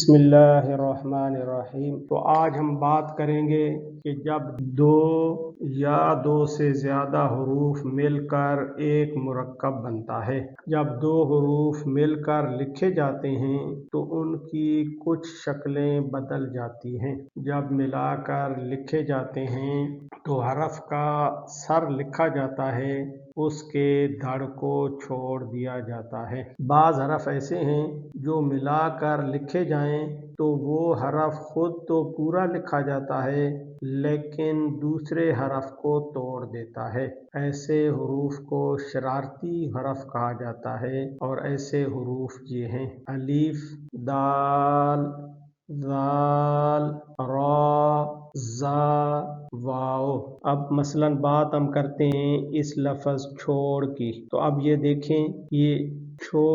بسم اللہ الرحمن الرحیم۔ تو آج ہم بات کریں گے کہ جب دو یا دو سے زیادہ حروف مل کر ایک مرکب بنتا ہے، جب دو حروف مل کر لکھے جاتے ہیں تو ان کی کچھ شکلیں بدل جاتی ہیں۔ جب ملا کر لکھے جاتے ہیں تو حرف کا سر لکھا جاتا ہے، اس کے دھڑ کو چھوڑ دیا جاتا ہے۔ بعض حرف ایسے ہیں جو ملا کر لکھے جائیں تو وہ حرف خود تو پورا لکھا جاتا ہے لیکن دوسرے حرف کو توڑ دیتا ہے۔ ایسے حروف کو شرارتی حرف کہا جاتا ہے اور ایسے حروف یہ ہیں: الف، دال، ذال، را، زا، واو۔ اب مثلاً بات ہم کرتے ہیں اس لفظ چھوڑ کی، تو اب یہ دیکھیں، یہ چھو،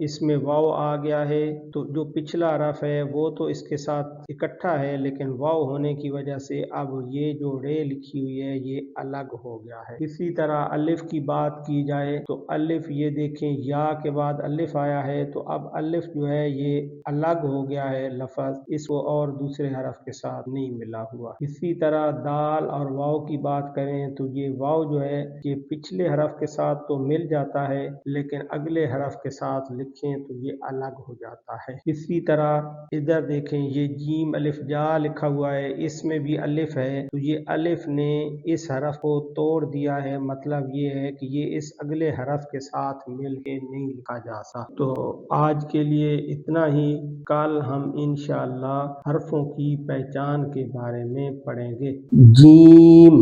اس میں واو آ گیا ہے، تو جو پچھلا حرف ہے وہ تو اس کے ساتھ اکٹھا ہے لیکن واو ہونے کی وجہ سے اب یہ جو رے لکھی ہوئی ہے یہ الگ ہو گیا ہے۔ اسی طرح الف کی بات کی جائے تو الف، یہ دیکھیں یا کے بعد الف آیا ہے تو اب الف جو ہے یہ الگ ہو گیا ہے لفظ، اس کو اور دوسرے حرف کے ساتھ نہیں ملا ہوا۔ اسی طرح دال اور واو کی بات کریں تو یہ واو جو ہے یہ پچھلے حرف کے ساتھ تو مل جاتا ہے لیکن اگلے حرف کے ساتھ لکھیں تو یہ الگ ہو جاتا ہے۔ اسی طرح ادھر دیکھیں، یہ جیم الف جا لکھا ہوا ہے، اس میں بھی الف ہے تو یہ الف نے اس حرف کو توڑ دیا ہے، مطلب یہ ہے کہ یہ اس اگلے حرف کے ساتھ مل کے نہیں لکھا جا سکتا۔ تو آج کے لیے اتنا ہی، کل ہم انشاءاللہ حرفوں کی پہچان کے بارے میں پڑھیں گے۔ جیم،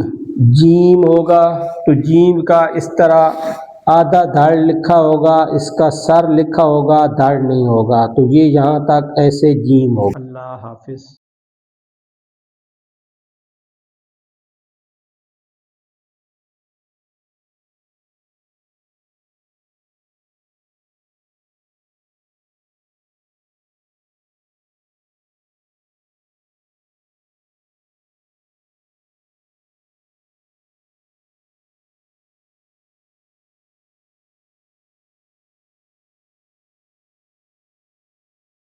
جیم ہوگا تو جیم کا اس طرح آدھا دھڑ لکھا ہوگا، اس کا سر لکھا ہوگا، دھڑ نہیں ہوگا، تو یہ یہاں تک ایسے جیم ہوگا۔ اللہ حافظ۔